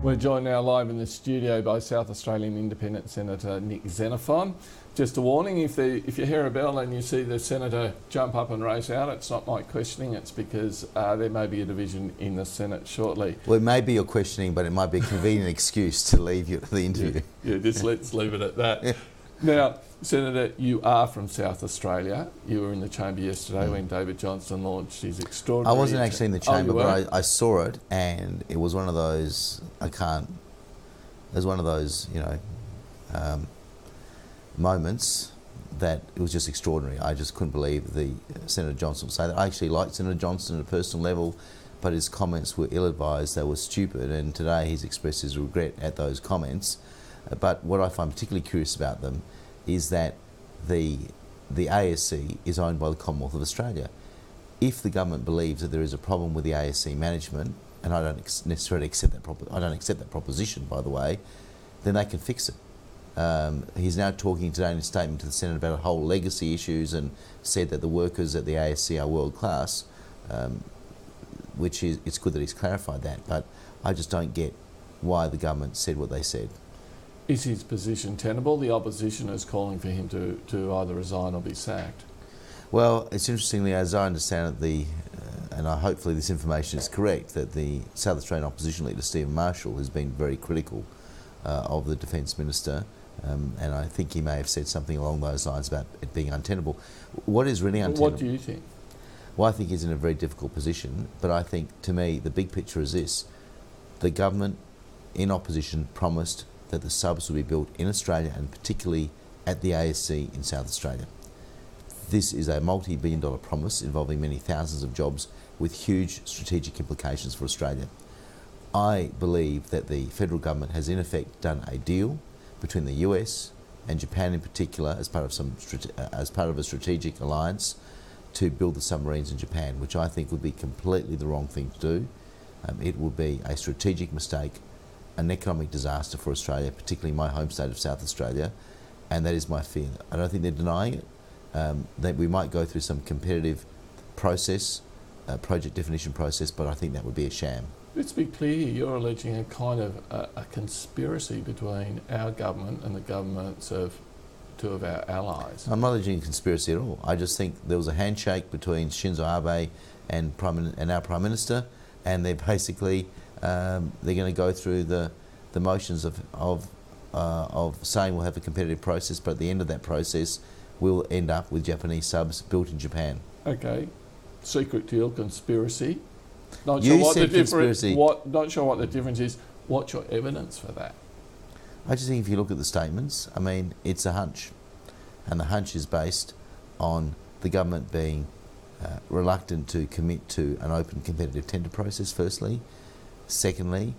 We're joined now live in the studio by South Australian Independent Senator Nick Xenophon. Just a warning, if you hear a bell and you see the Senator jump up and race out, it's not my questioning, it's because there may be a division in the Senate shortly. Well, it may be your questioning, but it might be a convenient excuse to leave you at the interview. Yeah, just let's leave it at that. Yeah. Now, Senator, you are from South Australia. You were in the chamber yesterday when David Johnston launched his extraordinary... I wasn't actually in the chamber, but I saw it, and it was one of those, moments that it was just extraordinary. I just couldn't believe Senator Johnston would say that. I actually liked Senator Johnston at a personal level, but his comments were ill-advised, they were stupid, and today he's expressed his regret at those comments. But what I find particularly curious about them is that the ASC is owned by the Commonwealth of Australia. If the government believes that there is a problem with the ASC management, and I don't necessarily accept that proposition, by the way, then they can fix it. He's now talking today in a statement to the Senate about a whole legacy issues and said that the workers at the ASC are world class, which is, it's good that he's clarified that, but I just don't get why the government said what they said. Is his position tenable? The opposition is calling for him to either resign or be sacked. Well, it's interestingly, as I understand it, and hopefully this information is correct, that the South Australian opposition leader, Stephen Marshall, has been very critical of the Defence Minister, and I think he may have said something along those lines about it being untenable. What is really untenable? What do you think? Well, I think he's in a very difficult position, but I think, to me, the big picture is this. The government, in opposition, promised that the subs will be built in Australia and particularly at the ASC in South Australia. This is a multi-billion-dollar promise involving many thousands of jobs with huge strategic implications for Australia. I believe that the federal government has in effect done a deal between the US and Japan in particular as part of a strategic alliance to build the submarines in Japan, which I think would be completely the wrong thing to do. It would be a strategic mistake, an economic disaster for Australia, particularly my home state of South Australia, and that is my fear. I don't think they're denying it. That we might go through some competitive process, project definition process, but I think that would be a sham. Let's be clear, you're alleging a kind of a conspiracy between our government and the governments of two of our allies. I'm not alleging a conspiracy at all. I just think there was a handshake between Shinzo Abe and our Prime Minister, and they're basically they're going to go through the motions of saying we'll have a competitive process, but at the end of that process we'll end up with Japanese subs built in Japan. Okay, secret deal, conspiracy. Not sure what the difference is. What's your evidence for that? I just think if you look at the statements, I mean, it's a hunch, and the hunch is based on the government being reluctant to commit to an open competitive tender process, firstly. Secondly,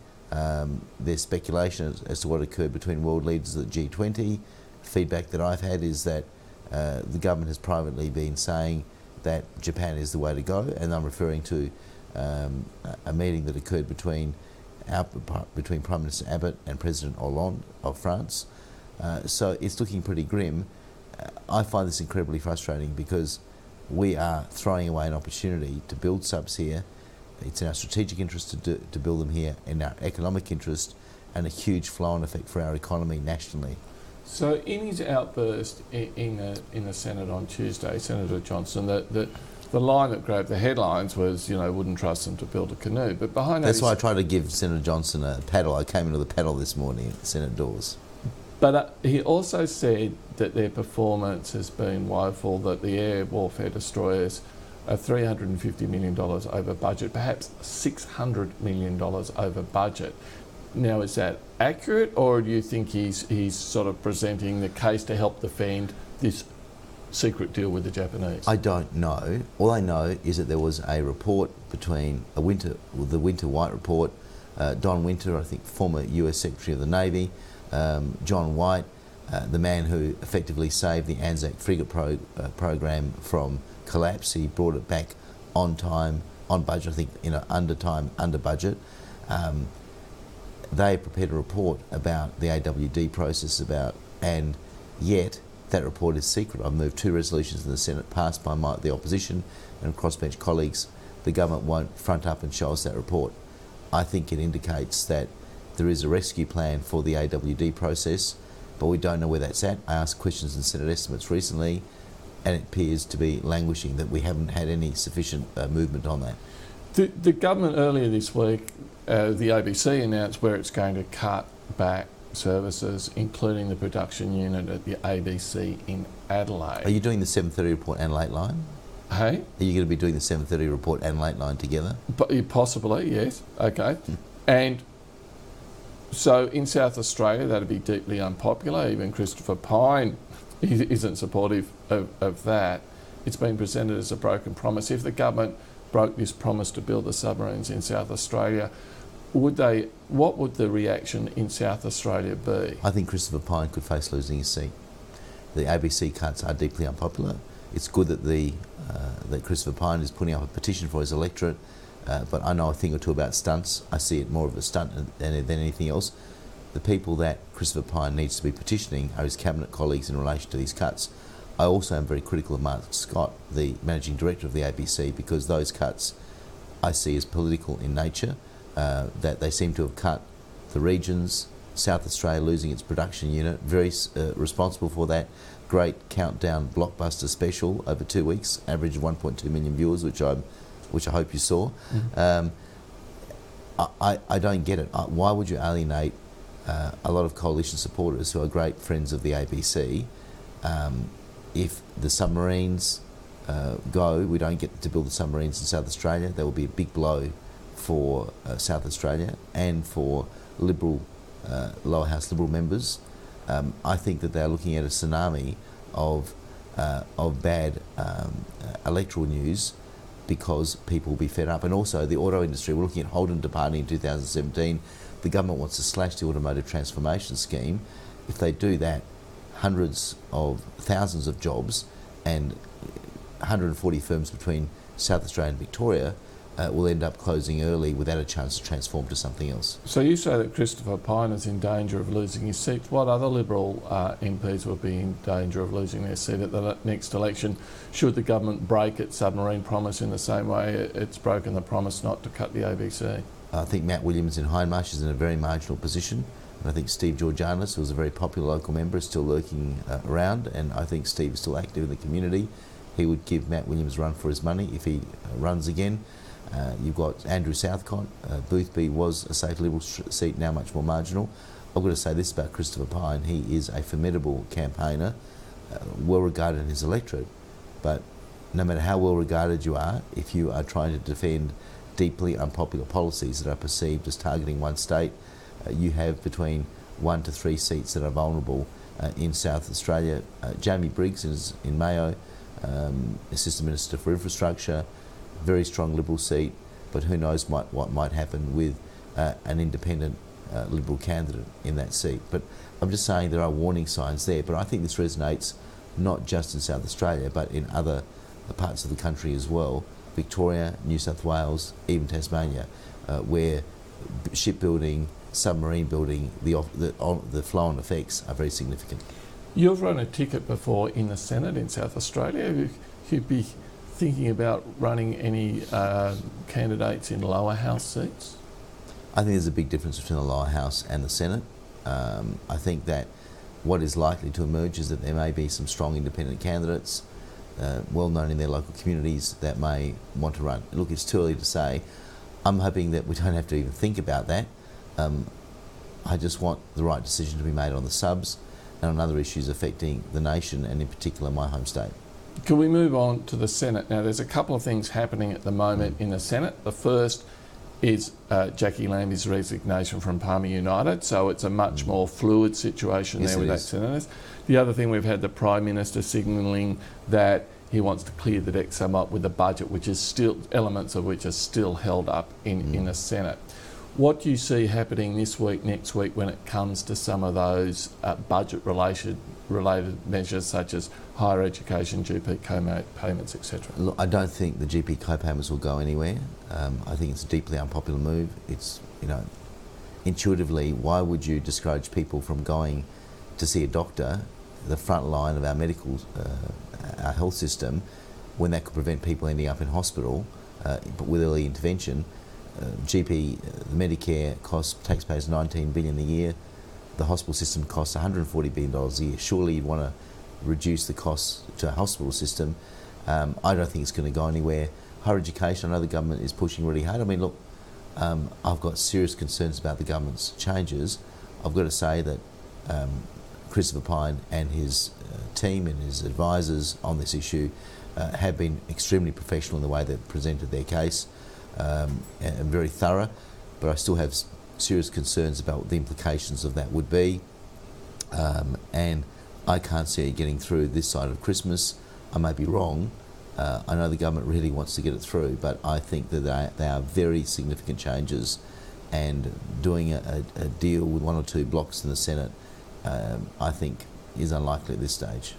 there's speculation as to what occurred between world leaders at the G20. Feedback that I've had is that the government has privately been saying that Japan is the way to go, and I'm referring to a meeting that occurred between Prime Minister Abbott and President Hollande of France. So it's looking pretty grim. I find this incredibly frustrating because we are throwing away an opportunity to build subs here. It's in our strategic interest to build them here, in our economic interest, and a huge flow-on effect for our economy nationally. So in his outburst in the Senate on Tuesday, Senator Johnston, the line that grabbed the headlines was, wouldn't trust them to build a canoe. But behind that... That's why I tried to give Senator Johnston a paddle. I came into the paddle this morning at the Senate doors. But he also said that their performance has been woeful, that the air warfare destroyers are $350 million over budget, perhaps $600 million over budget. Now, is that accurate, or do you think he's sort of presenting the case to help defend this secret deal with the Japanese? I don't know. All I know is that there was a report between the Winter White report, Don Winter, I think former US Secretary of the Navy, John White, the man who effectively saved the Anzac frigate program from collapse. He brought it back on time, on budget, I think under time, under budget. They prepared a report about the AWD process and yet that report is secret. I've moved 2 resolutions in the Senate passed by the opposition and crossbench colleagues. The government won't front up and show us that report. I think it indicates that There is a rescue plan for the AWD process, but we don't know where that's at. I asked questions in Senate estimates recently, and it appears to be languishing, that we haven't had any sufficient movement on that. The government earlier this week, the ABC announced where it's going to cut back services, including the production unit at the ABC in Adelaide. Are you doing the 7:30 report and late line? Hey? Are you going to be doing the 7:30 report and late line together? Possibly, yes. Okay. And so in South Australia, that'd be deeply unpopular. Even Christopher Pyne isn't supportive of that. It's been presented as a broken promise. If the government broke this promise to build the submarines in South Australia, what would the reaction in South Australia be? I think Christopher Pyne could face losing his seat. The ABC cuts are deeply unpopular. It's good that that Christopher Pyne is putting up a petition for his electorate, but I know a thing or two about stunts. I see it more of a stunt than anything else. The people that Christopher Pyne needs to be petitioning are his cabinet colleagues in relation to these cuts. I also am very critical of Mark Scott, the managing director of the ABC, because those cuts I see as political in nature, that they seem to have cut the regions, South Australia losing its production unit, very responsible for that great countdown blockbuster special over 2 weeks, average of 1.2 million viewers, which I hope you saw. Mm-hmm. I don't get it. Why would you alienate a lot of coalition supporters who are great friends of the ABC? If the submarines go, we don't get to build the submarines in South Australia, that will be a big blow for South Australia and for Liberal, lower house Liberal members. I think that they're looking at a tsunami of bad electoral news, because people will be fed up. And also the auto industry, we're looking at Holden departing in 2017. The government wants to slash the automotive transformation scheme. If they do that, hundreds of thousands of jobs and 140 firms between South Australia and Victoria will end up closing early without a chance to transform to something else. So you say that Christopher Pyne is in danger of losing his seat. What other Liberal MPs will be in danger of losing their seat at the next election should the government break its submarine promise in the same way it's broken the promise not to cut the ABC? I think Matt Williams in Hindmarsh is in a very marginal position. And I think Steve Georgianis, who was a very popular local member, is still lurking around, and I think Steve is still active in the community. He would give Matt Williams a run for his money if he runs again. You've got Andrew Southcott. Boothby was a safe Liberal seat, now much more marginal. I've got to say this about Christopher Pyne. He is a formidable campaigner, well regarded in his electorate, but no matter how well regarded you are, if you are trying to defend deeply unpopular policies that are perceived as targeting one state, you have between 1 to 3 seats that are vulnerable in South Australia. Jamie Briggs is in Mayo, Assistant Minister for Infrastructure, very strong Liberal seat, but who knows what might happen with an independent Liberal candidate in that seat. But I'm just saying there are warning signs there, but I think this resonates not just in South Australia, but in other parts of the country as well. Victoria, New South Wales, even Tasmania, where shipbuilding, submarine building, the flow-on effects are very significant. You've run a ticket before in the Senate in South Australia. You'd be thinking about running any candidates in lower house seats? I think there's a big difference between the lower house and the Senate. I think that what is likely to emerge is that there may be some strong independent candidates, well known in their local communities, that may want to run. Look, it's too early to say. I'm hoping that we don't have to even think about that. I just want the right decision to be made on the subs and on other issues affecting the nation, and in particular my home state. Can we move on to the Senate? Now, there's a couple of things happening at the moment in the Senate. The first is Jackie Lambie's resignation from Palmer United, so it's a much more fluid situation there with that senators. The other thing, we've had the Prime Minister signalling that he wants to clear the deck somewhat with the budget, which is still, elements of which are still held up in the Senate. What do you see happening this week, next week, when it comes to some of those budget-related measures, such as higher education, GP co-payments, etc.? Look, I don't think the GP co-payments will go anywhere. I think it's a deeply unpopular move. It's, intuitively, why would you discourage people from going to see a doctor, the front line of our medical, our health system, when that could prevent people ending up in hospital, but with early intervention? GP, Medicare costs taxpayers $19 billion a year. The hospital system costs $140 billion a year. Surely you want to reduce the costs to a hospital system. I don't think it's going to go anywhere. Higher education, I know the government is pushing really hard. I mean, look, I've got serious concerns about the government's changes. I've got to say that Christopher Pyne and his team and his advisors on this issue have been extremely professional in the way they've presented their case and very thorough, but I still have serious concerns about what the implications of that would be, and I can't see it getting through this side of Christmas. I may be wrong. I know the government really wants to get it through, but I think that they are very significant changes, and doing a deal with one or two blocks in the Senate, I think, is unlikely at this stage.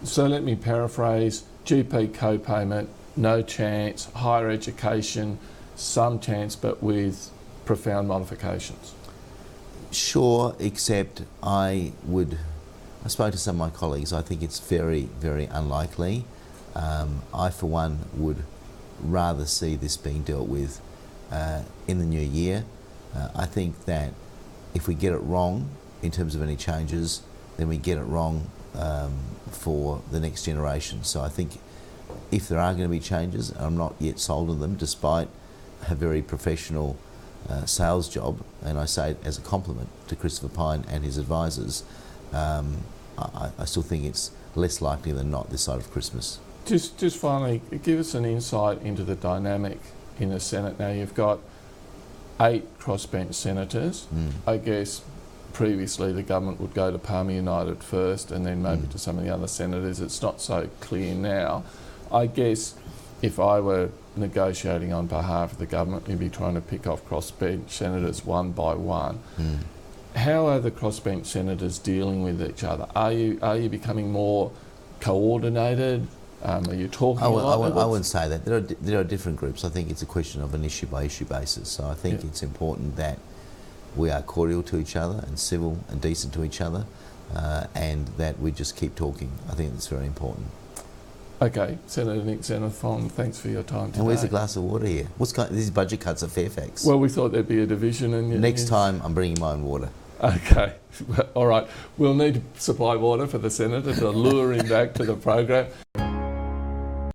So let me paraphrase: GP co-payment, no chance; higher education, some chance, but with profound modifications. Sure, except I spoke to some of my colleagues. I think it's very, very unlikely. I, for one, would rather see this being dealt with in the new year. I think that if we get it wrong in terms of any changes, then we get it wrong for the next generation. So I think if there are going to be changes, and I'm not yet sold on them, despite a very professional sales job, and I say it as a compliment to Christopher Pyne and his advisors, I still think it's less likely than not this side of Christmas. Just finally, give us an insight into the dynamic in the Senate. Now, you've got 8 crossbench senators. I guess previously the government would go to Palmer United first and then maybe to some of the other senators. It's not so clear now. I guess if I were negotiating on behalf of the government, we'd be trying to pick off crossbench senators one by one. How are the crossbench senators dealing with each other? Are you becoming more coordinated? Are you talking a lot? I wouldn't say that. There are different groups. I think it's a question of an issue-by-issue basis. So I think it's important that we are cordial to each other and civil and decent to each other, and that we just keep talking. I think that's very important. Okay, Senator Nick Xenophon, thanks for your time today. And where's a glass of water here? These budget cuts at Fairfax. Well, we thought there'd be a division. And next time, I'm bringing my own water. Okay, all right. We'll need to supply water for the Senator to lure him back to the program.